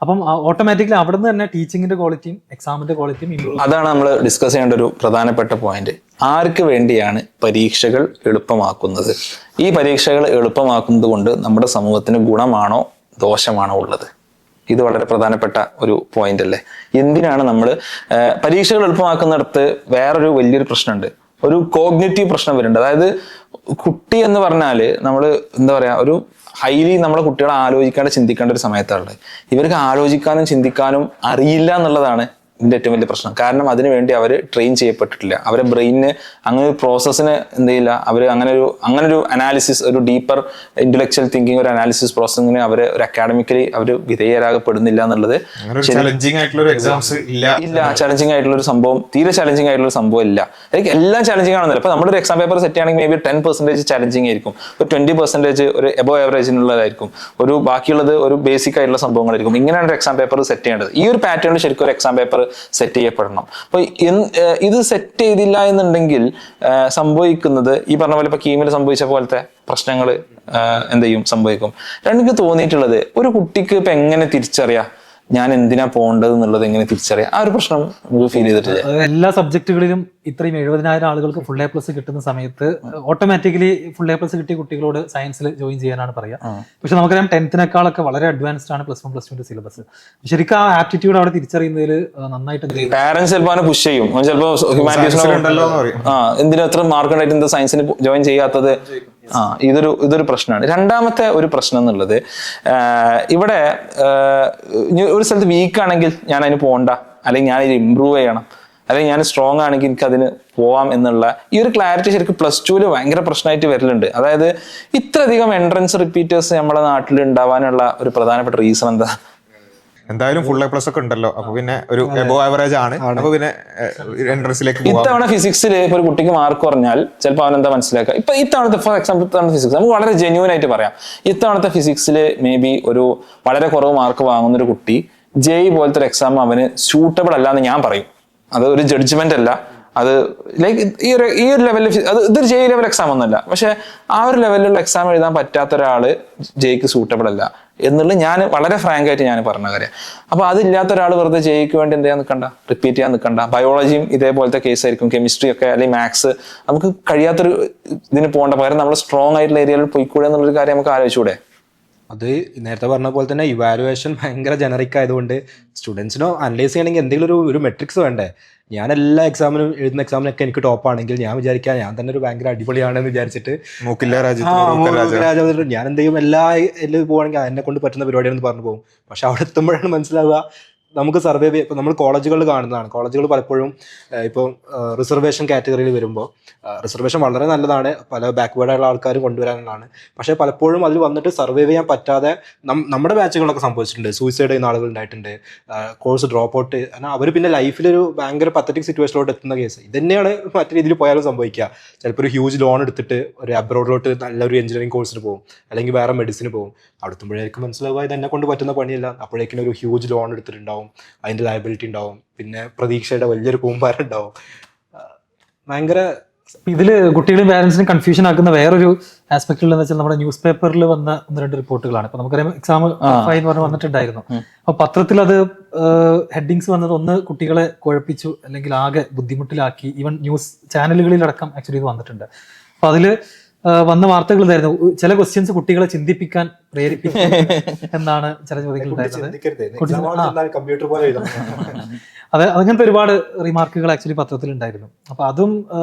S4: അപ്പം ഓട്ടോമാറ്റിക്കലി അവിടെ നിന്ന് തന്നെ ടീച്ചിങ്ങിന്റെ ക്വാളിറ്റിയും എക്സാമിന്റെ ക്വാളിറ്റിയും ഇമ്പ്രൂവ്.
S1: അതാണ് നമ്മൾ ഡിസ്കസ് ചെയ്യേണ്ട ഒരു പ്രധാനപ്പെട്ട പോയിന്റ്. ആർക്ക് വേണ്ടിയാണ് പരീക്ഷകൾ എളുപ്പമാക്കുന്നത്? ഈ പരീക്ഷകൾ എളുപ്പമാക്കുന്നത് കൊണ്ട് നമ്മുടെ സമൂഹത്തിന് ഗുണമാണോ ദോഷമാണോ ഉള്ളത്? ഇത് വളരെ പ്രധാനപ്പെട്ട ഒരു പോയിന്റ് അല്ലേ. എന്തിനാണ് നമ്മൾ പരീക്ഷകൾ എളുപ്പമാക്കുന്നിടത്ത് വേറൊരു വലിയൊരു പ്രശ്നമുണ്ട്, ഒരു കോഗ്നിറ്റീവ് പ്രശ്നം വരുന്നുണ്ട്. അതായത് കുട്ടി എന്ന് പറഞ്ഞാൽ നമ്മൾ എന്താ പറയാ, ഒരു ഹൈലി നമ്മളെ കുട്ടികളെ ആലോചിക്കാണ്ട് ചിന്തിക്കേണ്ട ഒരു സമയത്താണ്. ഇവർക്ക് ആലോചിക്കാനും ചിന്തിക്കാനും അറിയില്ല എന്നുള്ളതാണ് ഇതിന്റെ ഏറ്റവും വലിയ പ്രശ്നം. കാരണം അതിനു വേണ്ടി അവർ ട്രെയിൻ ചെയ്യപ്പെട്ടിട്ടില്ല. അവരെ ബ്രെയിനിന് അങ്ങനെ ഒരു പ്രോസസ്സിന് എന്ത് ചെയ്യില്ല, അവർ അങ്ങനൊരു അനാലിസിസ്, ഒരു ഡീപ്പർ ഇന്റലക്ച്വൽ തിങ്കിങ്, ഒരു അനാലിസിസ് പ്രോസസ്സിന് അവർ ഒരു അക്കാഡമിക്കലി അവർ വിധേയരാകപ്പെടുന്നില്ല എന്നുള്ളത്
S3: ചലഞ്ചിങ് ആയിട്ടുള്ള
S1: ചലഞ്ചിങ് ആയിട്ടുള്ള ഒരു സംഭവം, തീരെ ചലഞ്ചിങ് ആയിട്ടുള്ള ഒരു സംഭവം ഇല്ല. എനിക്ക് എല്ലാം ചലഞ്ചിങ് ആണെന്നില്ല. ഇപ്പൊ നമ്മുടെ ഒരു എക്സാം പേപ്പർ സെറ്റ് ആണെങ്കിൽ മേ ബി 10% ചലഞ്ചിങ് ആയിരിക്കും, ഒരു 20% ഒരു എബോ ആവറേജിനുള്ളതായിരിക്കും, ഒരു ബാക്കിയുള്ളത് ഒരു ബേസിക് ആയിട്ടുള്ള സംഭവങ്ങളായിരിക്കും. ഇങ്ങനെയാണ് ഒരു എക്സാം പേപ്പർ സെറ്റ് ചെയ്യേണ്ടത്. ഈ ഒരു പാറ്റേണിൽ ശരിക്കും ഒരു എക്സാം പേപ്പർ സെറ്റ് ചെയ്യപ്പെടണം. അപ്പൊ ഇത് സെറ്റ് ചെയ്തില്ല എന്നുണ്ടെങ്കിൽ സംഭവിക്കുന്നത് ഈ പറഞ്ഞ പോലെ ഇപ്പൊ കീമിൽ സംഭവിച്ച പോലത്തെ പ്രശ്നങ്ങൾ എന്ത് ചെയ്യും, സംഭവിക്കും. എനിക്ക് തോന്നിയിട്ടുള്ളത്, ഒരു കുട്ടിക്ക് ഇപ്പൊ എങ്ങനെ തിരിച്ചറിയാം ഞാൻ എന്തിനാ പോകേണ്ടത് എന്നുള്ളത് എങ്ങനെ തിരിച്ചറിയാം? ആ ഒരു പ്രശ്നം നമുക്ക് ഫീൽ ചെയ്തിട്ടില്ല.
S4: എല്ലാ സബ്ജക്റ്റുകളിലും ഇത്രയും 70,000 ആളുകൾക്ക് ഫുൾ A+ കിട്ടുന്ന സമയത്ത് ഓട്ടോമാറ്റിക്കലി ഫുൾ A+ കിട്ടിയ കുട്ടികളോട് സയൻസിൽ ജോയിൻ ചെയ്യാനാണ് പറയുക. പക്ഷെ നമുക്കറിയാം 10th വളരെ അഡ്വാൻസ്ഡ് ആണ് +1 +2 സിലബസ്. ശരിക്കും ആ ആപ്റ്റിറ്റ്യൂഡ് അവിടെ തിരിച്ചറിയുന്നതിൽ നന്നായിട്ട്
S1: പാരന്റ്സ് ചിലപ്പോൾ പുഷ് ചെയ്യും. ചിലപ്പോൾ എന്തിനാ എത്ര മാർക്ക് ഉണ്ടായിട്ട് എന്താ സയൻസിന് ജോയിൻ ചെയ്യാത്തത്? ഇതൊരു പ്രശ്നമാണ്. രണ്ടാമത്തെ ഒരു പ്രശ്നം എന്നുള്ളത്, ഇവിടെ ഒരു സ്ഥലത്ത് വീക്ക് ആണെങ്കിൽ ഞാൻ അതിന് പോകണ്ട, അല്ലെങ്കിൽ ഞാൻ ഇത് ഇമ്പ്രൂവ് ചെയ്യണം, അല്ലെങ്കിൽ ഞാൻ സ്ട്രോങ് ആണെങ്കിൽ എനിക്ക് അതിന് പോവാം എന്നുള്ള ഈ ഒരു ക്ലാരിറ്റി ശരിക്കും +2 ഭയങ്കര പ്രശ്നമായിട്ട് വരലുണ്ട്. അതായത് ഇത്രയധികം എൻട്രൻസ് റിപ്പീറ്റേഴ്സ് നമ്മുടെ നാട്ടിൽ ഉണ്ടാവാനുള്ള ഒരു പ്രധാനപ്പെട്ട റീസൺ എന്താ?
S3: എന്തായാലും ഫുൾ A+ ഒക്കെ ഉണ്ടല്ലോ, അപ്പൊ പിന്നെ ഒരു എബോ ആവറേജ് ആണ്, അപ്പൊ പിന്നെ എൻട്രൻസിലേക്ക് പോകാം.
S1: ഇത്തവണ ഫിസിക്സിൽ ഇപ്പൊ ഒരു കുട്ടിക്ക് മാർക്ക് കുറഞ്ഞാൽ ചിലപ്പോൾ അവൻ എന്താ മനസ്സിലാക്കുക, ഇപ്പൊ ഇത്തവണത്തെ ഫോർ എക്സാമ്പിൾ ഇത്തവണ ഫിസിക്സ് നമുക്ക് വളരെ ജെന്യൂൻ ആയിട്ട് പറയാം, ഇത്തവണത്തെ ഫിസിക്സിൽ മേ ബി ഒരു വളരെ കുറവ് മാർക്ക് വാങ്ങുന്ന ഒരു കുട്ടി JEE പോലത്തെ ഒരു എക്സാം അവന് സ്യൂട്ടബിൾ അല്ല എന്ന് ഞാൻ പറയും. അത് ഒരു ജഡ്ജ്മെന്റ് അല്ല, അത് ലൈക്ക് ഈ ഒരു ലെവലിൽ അത് ഇതൊരു JEE ലെവൽ എക്സാം ഒന്നുമല്ല, പക്ഷെ ആ ഒരു ലെവലിലുള്ള എക്സാം എഴുതാൻ പറ്റാത്ത ഒരാള് JEEക്ക് സൂട്ടബിൾ അല്ല എന്നുള്ളത് ഞാൻ വളരെ ഫ്രാങ്ക് ആയിട്ട് ഞാൻ പറഞ്ഞ കാര്യം. അപ്പൊ അതില്ലാത്ത ഒരാൾ വെറുതെ JEEക്ക് വേണ്ടി എന്ത് ചെയ്യാൻ നിൽക്കണ്ട, റിപ്പീറ്റ് ചെയ്യാൻ നിൽക്കണ്ട. ബയോളജിയും ഇതേപോലത്തെ കേസ് ആയിരിക്കും, കെമിസ്ട്രി ഒക്കെ അല്ലെങ്കിൽ മാത്സ് നമുക്ക് കഴിയാത്തൊരു ഇതിന് പോകേണ്ട, പകരം നമ്മൾ സ്ട്രോങ് ആയിട്ടുള്ള ഏരിയയിൽ പോയിക്കൂടെ എന്നുള്ളൊരു കാര്യം നമുക്ക് ആലോചിച്ചൂടെ?
S2: അത് നേരത്തെ പറഞ്ഞ പോലെ തന്നെ ഇവാലുവേഷൻ ഭയങ്കര ജനറിക് ആയതുകൊണ്ട് സ്റ്റുഡൻസിനോ അനലൈസ് ചെയ്യണമെങ്കിൽ എന്തെങ്കിലും ഒരു മെട്രിക്സ് വേണ്ടേ. ഞാൻ എല്ലാ എക്സാമിനും എഴുതുന്ന എക്സാമിനൊക്കെ എനിക്ക് ടോപ്പ് ആണെങ്കിൽ ഞാൻ വിചാരിക്കാം ഞാൻ തന്നെ ഒരു ഭയങ്കര അടിപൊളിയാണെന്ന് വിചാരിച്ചിട്ട് രാജ്യത്ത് ഞാൻ എന്ത് ചെയ്യും, എല്ലാം പോവാണെങ്കിൽ എന്നെ കൊണ്ട് പറ്റുന്ന പരിപാടിയാണെന്ന് പറഞ്ഞു പോകും. പക്ഷെ അവിടെ എത്തുമ്പോഴാണ് മനസ്സിലാവുക നമുക്ക് സർവേ ഇപ്പം നമ്മൾ കോളേജുകളിൽ കാണുന്നതാണ്. കോളേജുകൾ പലപ്പോഴും ഇപ്പോൾ റിസർവേഷൻ കാറ്റഗറിയിൽ വരുമ്പോൾ റിസർവേഷൻ വളരെ നല്ലതാണ്, പല ബാക്ക്വേർഡായുള്ള ആൾക്കാരും കൊണ്ടുവരാനുള്ളതാണ്. പക്ഷേ പലപ്പോഴും അതിൽ വന്നിട്ട് സർവേ ചെയ്യാൻ പറ്റാതെ നമ്മുടെ ബാച്ചുകളൊക്കെ സംഭവിച്ചിട്ടുണ്ട്. സൂയിസൈഡ് ചെയ്യുന്ന ആളുകൾ ഉണ്ടായിട്ടുണ്ട്, കോഴ്സ് ഡ്രോപ്പ് ഔട്ട്, എന്നാൽ അവർ പിന്നെ ലൈഫിലൊരു ഭയങ്കര പത്തറ്റിക് സിറ്റുവേഷനിലോട്ട് എത്തുന്ന കേസ്. ഇത് തന്നെയാണ് മറ്റു രീതിയിൽ പോയാലും സംഭവിക്കുക. ചിലപ്പോൾ ഒരു ഹ്യൂജ് ലോൺ എടുത്തിട്ട് ഒരു അബ്രോഡിലോട്ട് നല്ലൊരു എഞ്ചിനീയറിംഗ് കോഴ്സിന് പോകും, അല്ലെങ്കിൽ വേറെ മെഡിസിന് പോകും. അവിടെത്തുമ്പോഴേക്കും മനസ്സിലാവുക ഇത് എന്നെ കൊണ്ട് പറ്റുന്ന പണിയല്ല. അപ്പോഴേക്കും ഒരു ഹ്യൂജ് ലോൺ എടുത്തിട്ടുണ്ടാവും, അതിൻ്റെ ലയബിലിറ്റി ഉണ്ടാവും, പിന്നെ പ്രതീക്ഷയുടെ വലിയൊരു കൂമ്പാരം ഉണ്ടാവും. ഭയങ്കര
S4: ഇതിൽ കുട്ടികളും പാരന്റ്സിനും കൺഫ്യൂഷൻ ആക്കുന്ന വേറൊരു ആസ്പെക്ട് ഉള്ളതെന്ന് വെച്ചാൽ നമ്മുടെ ന്യൂസ് പേപ്പറിൽ വന്ന 1-2 റിപ്പോർട്ടുകളാണ്. ഇപ്പൊ നമുക്കറിയാം എക്സാം എന്ന് പറഞ്ഞ് വന്നിട്ടുണ്ടായിരുന്നു. അപ്പൊ പത്രത്തിൽ അത് ഹെഡിങ്സ് വന്നത് ഒന്ന് കുട്ടികളെ കുഴപ്പിച്ചു അല്ലെങ്കിൽ ആകെ ബുദ്ധിമുട്ടിലാക്കി, ഈവൻ ന്യൂസ് ചാനലുകളിലടക്കം ആക്ച്വലി ഇത് വന്നിട്ടുണ്ട്. അപ്പൊ അതില് വന്ന വാർത്തകൾ ഇതായിരുന്നു, ചില ക്വസ്റ്റ്യൻസ് കുട്ടികളെ ചിന്തിപ്പിക്കാൻ പ്രേരിപ്പിച്ചു എന്നാണ് ചില ചോദ്യങ്ങൾ ഉണ്ടായിരുന്നത്.
S2: കമ്പ്യൂട്ടർ പോലെ
S4: അതെ, അങ്ങനത്തെ ഒരുപാട് റിമാർക്കുകൾ ആക്ച്വലി പത്രത്തിൽ ഉണ്ടായിരുന്നു. അപ്പൊ അതും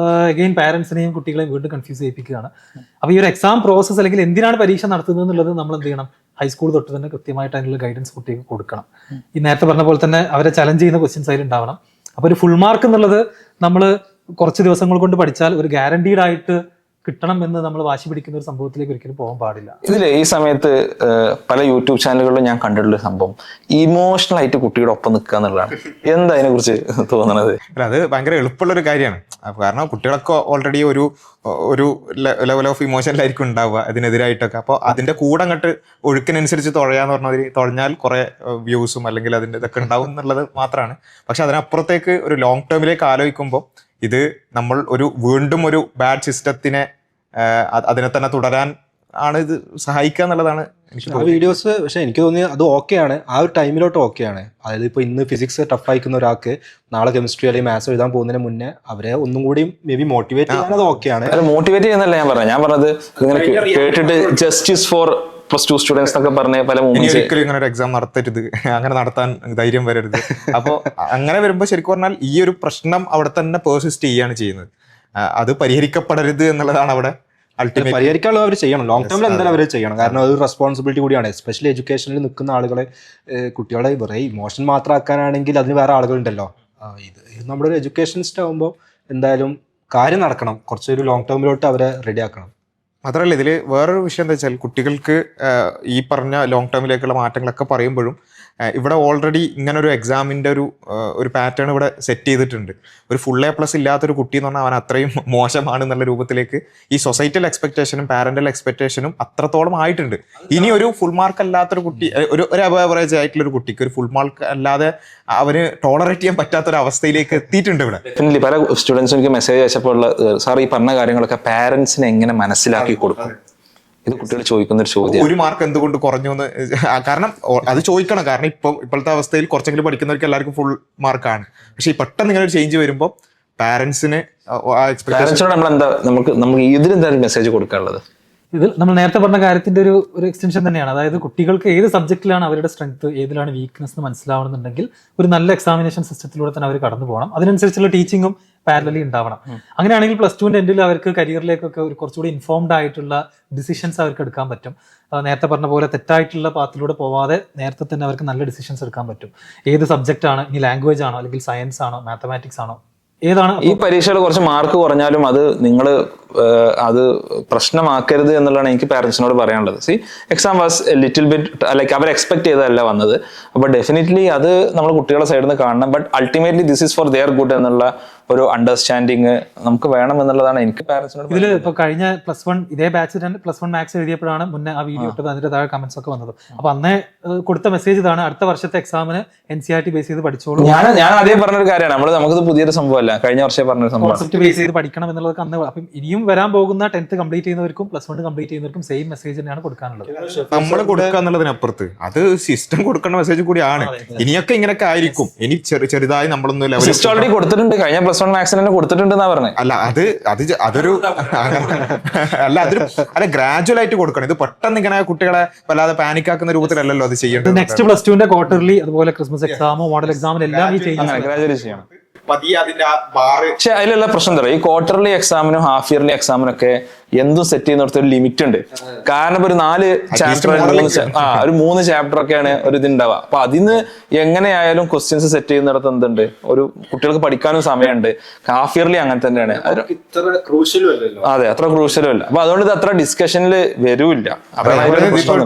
S4: അഗെയിൻ പാരന്റ്സിനെയും കുട്ടികളെയും വീണ്ടും കൺഫ്യൂസ് ചെയ്യിപ്പിക്കുകയാണ്. അപ്പൊ ഈ ഒരു എക്സാം പ്രോസസ് അല്ലെങ്കിൽ എന്തിനാണ് പരീക്ഷ നടത്തുന്നത് എന്നുള്ളത് നമ്മൾ എന്ത് ചെയ്യണം, ഹൈസ്കൂൾ തൊട്ട് തന്നെ കൃത്യമായിട്ട് അതിനുള്ള ഗൈഡൻസ് കുട്ടികൾക്ക് കൊടുക്കണം. ഈ നേരത്തെ പറഞ്ഞ പോലെ തന്നെ അവരെ ചലഞ്ച് ചെയ്യുന്ന ക്വസ്റ്റ്യൻസ് അതിൽ ഉണ്ടാവണം. അപ്പൊ ഒരു ഫുൾ മാർക്ക് എന്നുള്ളത് നമ്മൾ കുറച്ച് ദിവസങ്ങൾ കൊണ്ട് പഠിച്ചാൽ ഒരു ഗ്യാരണ്ടീഡ് ആയിട്ട് കിട്ടണം എന്ന് നമ്മൾ വാശി പിടിക്കുന്ന ഒരു സംഭവത്തിലേക്ക് ഒരിക്കലും പോകാൻ പാടില്ല.
S1: ഇതില് ഈ സമയത്ത് പല യൂട്യൂബ് ചാനലുകളിലും ഞാൻ കണ്ടിട്ടുള്ള സംഭവം ഇമോഷണൽ ആയിട്ട് കുട്ടിയുടെ ഒപ്പം നിൽക്കുക എന്നുള്ളതാണ്. എന്താ അതിനെ കുറിച്ച് തോന്നണത്?
S3: അത് ഭയങ്കര എളുപ്പമുള്ള ഒരു കാര്യമാണ്. കാരണം കുട്ടികളൊക്കെ ഓൾറെഡി ഒരു ലെവൽ ഓഫ് ഇമോഷനിലായിരിക്കും ഉണ്ടാവുക അതിനെതിരായിട്ടൊക്കെ. അപ്പോൾ അതിന്റെ കൂടെ അങ്ങോട്ട് ഒഴുക്കിനനുസരിച്ച് തുഴയാന്ന് പറഞ്ഞാൽ തുഴഞ്ഞാൽ കുറെ വ്യൂസും അല്ലെങ്കിൽ അതിന്റെ ഇതൊക്കെ ഉണ്ടാവും എന്നുള്ളത് മാത്രമാണ്. പക്ഷെ അതിനപ്പുറത്തേക്ക് ഒരു ലോങ് ടേമിലേക്ക് ആലോചിക്കുമ്പോൾ ഇത് നമ്മൾ വീണ്ടും ഒരു ബാഡ് സിസ്റ്റത്തിനെ അതിനെ തന്നെ തുടരാൻ ആണ് ഇത് സഹായിക്കുക എന്നുള്ളതാണ് എനിക്ക്
S2: വീഡിയോസ്. പക്ഷെ എനിക്ക് തോന്നിയത് അത് ഓക്കെയാണ്, ആ ഒരു ടൈമിലോട്ട് ഓക്കെയാണ്. അതായത് ഇപ്പോൾ ഇന്ന് ഫിസിക്സ് ടഫ് ആയിക്കുന്ന ഒരാൾക്ക് നാളെ കെമിസ്ട്രി അല്ലെങ്കിൽ മാത്സ് എഴുതാൻ പോകുന്നതിന് മുന്നേ അവരെ ഒന്നും കൂടി മേ ബി മോട്ടിവേറ്റ് ചെയ്യാൻ അത് ഓക്കെയാണ്.
S1: മോട്ടിവേറ്റ് ചെയ്യുന്നല്ല ഞാൻ പറഞ്ഞത് ഇങ്ങനെ കേട്ടിട്ട് ജസ്റ്റിസ് ഫോർ +2 സ്റ്റുഡൻസ് എന്നൊക്കെ പറഞ്ഞ പല
S3: ഒരിക്കലും ഇങ്ങനെ ഒരു എക്സാം നടത്തരുത്, അങ്ങനെ നടത്താൻ ധൈര്യം വരരുത്. അപ്പോൾ അങ്ങനെ വരുമ്പോൾ ശരിക്കും പറഞ്ഞാൽ ഈ ഒരു പ്രശ്നം അവിടെ തന്നെ പേഴ്സിസ്റ്റ് ചെയ്യുകയാണ് ചെയ്യുന്നത്. അത് പരിഹരിക്കപ്പെടരുത് എന്നുള്ളതാണ് അവിടെ അൾട്ടിമേറ്റ്.
S2: പരിഹരിക്കാനുള്ള അവർ ചെയ്യണം, ലോങ് ടേമിൽ എന്തായാലും അവർ ചെയ്യണം. കാരണം അത് റെസ്പോൺസിബിലിറ്റി കൂടിയാണ്. എസ്പെഷ്യലി എഡ്യൂക്കേഷനിൽ നിൽക്കുന്ന ആളുകളെ കുട്ടികളെ വെറുതെ ഇമോഷൻ മാത്രമാക്കാനാണെങ്കിൽ അതിന് വേറെ ആളുകളുണ്ടല്ലോ. ഇത് നമ്മുടെ ഒരു എഡ്യൂക്കേഷനിസ്റ്റ് ആകുമ്പോൾ എന്തായാലും കാര്യം നടക്കണം, കുറച്ചൊരു ലോങ് ടേമിലോട്ട് അവരെ റെഡി ആക്കണം.
S3: മാത്രമല്ല ഇതിൽ വേറൊരു വിഷയം എന്താ വെച്ചാൽ കുട്ടികൾക്ക് ഈ പറഞ്ഞ ലോങ് ടേമിലേക്കുള്ള മാറ്റങ്ങളൊക്കെ പറയുമ്പോഴും ഇവിടെ ഓൾറെഡി ഇങ്ങനെ ഒരു എക്സാമിൻ്റെ ഒരു പാറ്റേൺ ഇവിടെ സെറ്റ് ചെയ്തിട്ടുണ്ട്. ഒരു ഫുൾ A+ ഇല്ലാത്തൊരു കുട്ടി എന്ന് പറഞ്ഞാൽ അവൻ അത്രയും മോശമാണ് എന്നുള്ള രൂപത്തിലേക്ക് ഈ സൊസൈറ്റൽ എക്സ്പെക്ടേഷനും പാരന്റൽ എക്സ്പെക്ടേഷനും അത്രത്തോളം ആയിട്ടുണ്ട്. ഇനി ഒരു ഫുൾ മാർക്ക് അല്ലാത്തൊരു കുട്ടി, ഒരു അബവ് ആവറേജ് ആയിട്ടുള്ള ഒരു കുട്ടിക്ക് ഒരു ഫുൾ മാർക്ക് അല്ലാതെ അവന് ടോളറേറ്റ് ചെയ്യാൻ പറ്റാത്തൊരു അവസ്ഥയിലേക്ക് എത്തിയിട്ടുണ്ട് ഇവിടെ.
S1: പല സ്റ്റുഡൻസും എനിക്ക് മെസ്സേജ് അയച്ചപ്പോൾ സാർ ഈ പറഞ്ഞ കാര്യങ്ങളൊക്കെ പാരന്റ്സിനെ എങ്ങനെ മനസ്സിലാക്കി കൊടുക്കും? ഇത് കുട്ടികൾ ചോദിക്കുന്ന ഒരു ചോദ്യം.
S3: ഒരു മാർക്ക് എന്തുകൊണ്ട് കുറഞ്ഞു എന്ന്, കാരണം അത് ചോദിക്കണം. കാരണം ഇപ്പോഴത്തെ അവസ്ഥയിൽ കുറച്ചെങ്കിലും പഠിക്കുന്നവർക്ക് എല്ലാവർക്കും ഫുൾ മാർക്കാണ്. പക്ഷെ ഈ പെട്ടെന്ന് ഇങ്ങനെ ഒരു ചേഞ്ച് വരുമ്പോൾ പാരന്റ്സിന്
S1: നമുക്ക് ഇതിലെന്തായാലും മെസ്സേജ് കൊടുക്കാനുള്ളത്,
S4: ഇതിൽ നമ്മൾ നേരത്തെ പറഞ്ഞ കാര്യത്തിന്റെ ഒരു എക്സ്റ്റൻഷൻ തന്നെയാണ്. അതായത് കുട്ടികൾക്ക് ഏത് സബ്ജക്റ്റിലാണ് അവരുടെ സ്ട്രെങ്ത്, ഏതിലാണ് വീക്ക്നെസ് എന്ന് മനസ്സിലാവണമെന്നുണ്ടെങ്കിൽ ഒരു നല്ല എക്സാമിനേഷൻ സിസ്റ്റത്തിലൂടെ തന്നെ അവർ കടന്നു പോകണം. അതിനനുസരിച്ചുള്ള ടീച്ചിങ്ങും പാരലലി ഉണ്ടാവണം. അങ്ങനെയാണെങ്കിൽ +2 എൻഡിൽ അവർക്ക് കരിയറിലേക്കൊക്കെ ഒരു കുറച്ചുകൂടി ഇൻഫോംഡ് ആയിട്ടുള്ള ഡിസിഷൻസ് അവർക്ക് എടുക്കാൻ പറ്റും. നേരത്തെ പറഞ്ഞ പോലെ തെറ്റായിട്ടുള്ള പാത്തിലൂടെ പോവാതെ നേരത്തെ തന്നെ അവർക്ക് നല്ല ഡിസിഷൻസ് എടുക്കാൻ പറ്റും. ഏത് സബ്ജക്റ്റ് ആണ്, ഇനി ലാംഗ്വേജ് ആണോ അല്ലെങ്കിൽ സയൻസ് ആണോ മാത്തമാറ്റിക്സ് ആണോ ഏതാണ്
S1: ഈ പരീക്ഷയിൽ കുറച്ച് മാർക്ക് കുറഞ്ഞാലും അത് നിങ്ങൾ അത് പ്രശ്നമാക്കരുത് എന്നുള്ളതാണ് എനിക്ക് പാരന്റ്സിനോട് പറയാനുള്ളത്. The exam was little bit like അവർ എക്സ്പെക്ട് ചെയ്തതല്ല വന്നത്. അപ്പോൾ ഡെഫിനറ്റ്ലി അത് നമ്മൾ കുട്ടികളുടെ സൈഡിൽ നിന്ന് കാണണം. But ultimately this is for their good എന്നുള്ള ഒരു അണ്ടർസ്റ്റാൻഡിങ് നമുക്ക് വേണം എന്നുള്ളതാണ് എനിക്ക് പാരന്റ്സിനോട്.
S4: ഇതിൽ ഇപ്പൊ കഴിഞ്ഞ +1 ഇതേ ബാച്ചിൽ തന്നെ +1 മാത്സ് എഴുതിയപ്പോഴാണ് മുന്നേ ആ വീഡിയോ ഇട്ടത്, അതിന്റെ താഴെ കമന്റ്സ് ഒക്കെ വന്നത്. അപ്പൊ അന്നേ കൊടുത്ത മെസ്സേജ് ഇതാണ്, അടുത്ത വർഷത്തെ എക്സാമിന് NCERT ബേസ് ചെയ്ത് പഠിച്ചോളൂ.
S1: ഞാൻ അതേ പറഞ്ഞൊരു കാര്യമാണ്. നമുക്കിത് പുതിയൊരു സംഭവമല്ല, കഴിഞ്ഞ വർഷം പറഞ്ഞൊരു സംഭവം,
S4: കോൺസെപ്റ്റ് ബേസ് ചെയ്ത് പഠിക്കണം എന്നുള്ളതൊക്കെ അന്ന്. അപ്പം ഇനിയും വരാൻ പോകുന്ന 10th കംപ്ലീറ്റ് ചെയ്യുന്നവർക്കും +1 കംപ്ലീറ്റ് ചെയ്യുന്നവർക്കും സെയിം മെസ്സേജ് തന്നെയാണ് കൊടുക്കാനുള്ളത്.
S3: നമ്മൾ കൊടുക്കുക എന്നുള്ളതിനപ്പുറത്ത് അത് സിസ്റ്റം കൊടുക്കേണ്ട മെസ്സേജ് കൂടിയാണ്. ഇനിയൊക്കെ ഇങ്ങനെയൊക്കെ ആയിരിക്കും. ഇനി ചെറുതായി നമ്മളൊന്നും ലെവൽ
S1: സിസ്റ്റം ഓൾറെഡി കൊടുത്തിട്ടുണ്ട്, കഴിഞ്ഞ +1 മാത്സിന് തന്നെ കൊടുത്തിട്ടുണ്ടെന്നാ പറഞ്ഞത്.
S3: അല്ല അതൊരു അല്ല ഗ്രാജുവൽ ആയിട്ട് കൊടുക്കണം. ഇത് പെട്ടെന്ന് ഇങ്ങനെ കുട്ടികളെ വല്ലാതെ പാനിക് ആക്കുന്ന രൂപത്തിലല്ലല്ലോ അത് ചെയ്യേണ്ടത്.
S4: നെക്സ്റ്റ് +2 ക്വാർട്ടർലി അതുപോലെ ക്രിസ്മസ് എക്സാമോ മോഡൽ എക്സാമിനെല്ലാം ഈ ചേഞ്ച്
S1: ഗ്രാജുവലി ചെയ്യണം.
S3: പതിയെ അതിന്റെ ബാറ്.
S1: പക്ഷെ അതിലുള്ള പ്രശ്നം തരാം, ഈ ക്വാർട്ടർലി എക്സാമിനും ഹാഫ് ഇയർലി എക്സാമിനൊക്കെ എന്തും സെറ്റ് ചെയ്യുന്നിടത്ത് ഒരു ലിമിറ്റ് ഉണ്ട്. കാരണം ഒരു 4 ചാപ്റ്റർ ഒരു 3 ചാപ്റ്റർ ഒക്കെയാണ് ഒരു ഇതുണ്ടാവുക. അപ്പൊ അതിന് എങ്ങനെയായാലും ക്വസ്റ്റ്യൻസ് സെറ്റ് ചെയ്യുന്നിടത്ത് എന്തുണ്ട്, ഒരു കുട്ടികൾക്ക് പഠിക്കാനും സമയമുണ്ട്. ഹാഫ് ഇയർലി അങ്ങനെ തന്നെയാണ്. അതെ, അത്ര ക്രൂഷ്യലും അല്ല. അപ്പൊ അതുകൊണ്ട് ഇത് അത്ര ഡിസ്കഷനിൽ വരൂല്ല.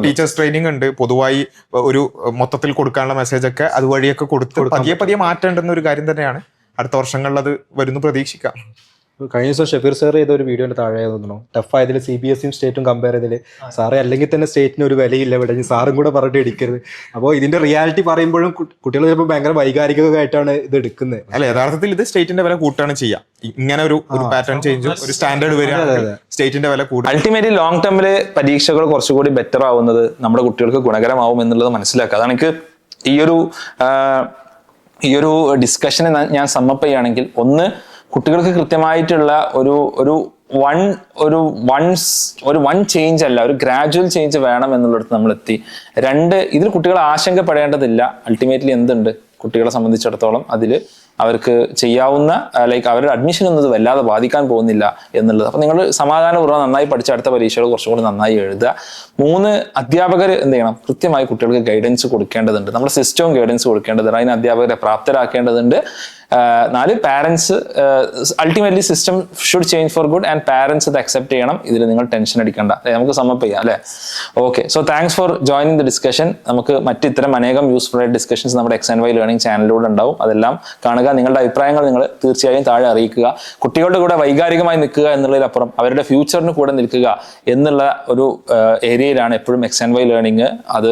S3: ടീച്ചേഴ്സ് ട്രെയിനിങ് ഉണ്ട്, പൊതുവായി ഒരു മൊത്തത്തിൽ കൊടുക്കാനുള്ള മെസ്സേജ് ഒക്കെ അതുവഴിയൊക്കെ കൊടുത്ത് പതിയെ മാറ്റേണ്ടുന്ന ഒരു കാര്യം തന്നെയാണ്. അടുത്ത വർഷങ്ങളിൽ അത് വരുന്നു പ്രതീക്ഷിക്കാം.
S2: കഴിഞ്ഞ ദിവസം ഷഫീർ സാർ ചെയ്ത ഒരു വീഡിയോന്റെ താഴെ തോന്നുന്നു ടഫ് ആയതിൽ CBSE സ്റ്റേറ്റും കമ്പയർ ചെയ്തതിൽ സാറേ അല്ലെങ്കിൽ തന്നെ സ്റ്റേറ്റിന് ഒരു വിലയില്ല ഇവിടെ, സാറും കൂടെ പറഞ്ഞിട്ട് ഇടിക്കരുത്. അപ്പോൾ ഇതിന്റെ റിയാലിറ്റി പറയുമ്പോഴും കുട്ടികൾ ചിലപ്പോൾ ഭയങ്കര വൈകാരികമായിട്ടാണ് ഇത് എടുക്കുന്നത്.
S3: അല്ല, യഥാർത്ഥത്തിൽ ഇത് സ്റ്റേറ്റിന്റെ വില കൂട്ടാണ് ചെയ്യുക. ഇങ്ങനെ ഒരു പാറ്റേൺ ചേഞ്ചും ഒരു സ്റ്റാൻഡേർഡ് വരികയാണെങ്കിൽ സ്റ്റേറ്റിന്റെ വില കൂടും.
S1: അൾട്ടിമേറ്റ്ലി ലോങ് ടേമില് പരീക്ഷകൾ കുറച്ചുകൂടി ബെറ്റർ ആവുന്നത് നമ്മുടെ കുട്ടികൾക്ക് ഗുണകരമാവും എന്നുള്ളത് മനസ്സിലാക്കുക. അതാണ് എനിക്ക് ഈ ഒരു ഡിസ്കഷനെ ഞാൻ സമ്മപ്പ് ചെയ്യുകയാണെങ്കിൽ, ഒന്ന്, കുട്ടികൾക്ക് കൃത്യമായിട്ടുള്ള ഒരു വൺ ചേഞ്ച് അല്ല, ഒരു ഗ്രാജുവൽ ചേഞ്ച് വേണം എന്നുള്ളിടത്ത് നമ്മൾ എത്തി. 2, ഇതിൽ കുട്ടികൾ ആശങ്കപ്പെടേണ്ടതില്ല. അൾട്ടിമേറ്റ്ലി എന്തുണ്ട്, കുട്ടികളെ സംബന്ധിച്ചിടത്തോളം അതിൽ അവർക്ക് ചെയ്യാവുന്ന ലൈക്ക് അവരുടെ അഡ്മിഷൻ ഒന്നും ഇത് വല്ലാതെ ബാധിക്കാൻ പോകുന്നില്ല എന്നുള്ളത്. അപ്പം നിങ്ങൾ സമാധാനപൂർവ്വം നന്നായി പഠിച്ച അടുത്ത പരീക്ഷകൾ കുറച്ചും കൂടി നന്നായി എഴുതുക. 3, അധ്യാപകർ എന്ത് ചെയ്യണം, കൃത്യമായി കുട്ടികൾക്ക് ഗൈഡൻസ് കൊടുക്കേണ്ടതുണ്ട്. നമ്മുടെ സിസ്റ്റവും ഗൈഡൻസ് കൊടുക്കേണ്ടതുണ്ട്, അതിന് അധ്യാപകരെ പ്രാപ്തരാക്കേണ്ടതുണ്ട്. 4, parents ultimately system should change for good and parents ഇത് അക്സെപ്റ്റ് ചെയ്യണം. ഇതിൽ നിങ്ങൾ ടെൻഷൻ അടിക്കണ്ട. നമുക്ക് സമ്മപ്പ് ചെയ്യാം അല്ലേ? Okay, so thanks for joining the discussion. നമുക്ക് ഇത്തരം അനേകം യൂസ്ഫുൾ ആയിട്ട് ഡിസ്കഷൻസ് നമ്മുടെ XNY ലേണിംഗ് ചാനലിലൂടെ ഉണ്ടാവും. അതെല്ലാം കാണുക. നിങ്ങളുടെ അഭിപ്രായങ്ങൾ നിങ്ങൾ തീർച്ചയായും താഴെ അറിയിക്കുക. കുട്ടികളുടെ കൂടെ വൈകാരികമായി നിൽക്കുക എന്നുള്ളതിലപ്പുറം അവരുടെ ഫ്യൂച്ചറിന് കൂടെ നിൽക്കുക എന്നുള്ള ഒരു ഏരിയയിലാണ് എപ്പോഴും XNY ലേണിംഗ് അത്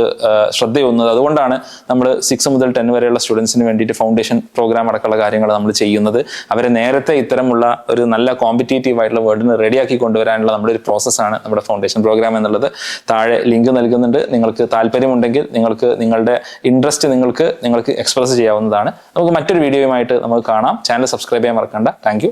S1: ശ്രദ്ധയൂന്നുന്നത്. അതുകൊണ്ടാണ് നമ്മൾ 6 മുതൽ 10 വരെയുള്ള സ്റ്റുഡൻസിന് വേണ്ടിയിട്ട് ഫൗണ്ടേഷൻ പ്രോഗ്രാം അടക്കമുള്ള കാര്യങ്ങൾ നമ്മൾ ചെയ്യുന്നത്. അവരെ നേരത്തെ ഇത്തരമുള്ള ഒരു നല്ല കോമ്പറ്റേറ്റീവ് ആയിട്ടുള്ള വേർഡിന് റെഡിയാക്കി കൊണ്ടുവരാനുള്ള നമ്മുടെ ഒരു പ്രോസസ്സാണ് നമ്മുടെ ഫൗണ്ടേഷൻ പ്രോഗ്രാം എന്നുള്ളത്. താഴെ ലിങ്ക് നൽകുന്നുണ്ട്. നിങ്ങൾക്ക് താല്പര്യമുണ്ടെങ്കിൽ നിങ്ങൾക്ക് നിങ്ങളുടെ ഇൻട്രസ്റ്റ് നിങ്ങൾക്ക് എക്സ്പ്രസ് ചെയ്യാവുന്നതാണ്. നമുക്ക് മറ്റൊരു വീഡിയോയുമായിട്ട് നമുക്ക് കാണാം. ചാനൽ സബ്സ്ക്രൈബ് ചെയ്യാൻ മറക്കണ്ട. Thank you.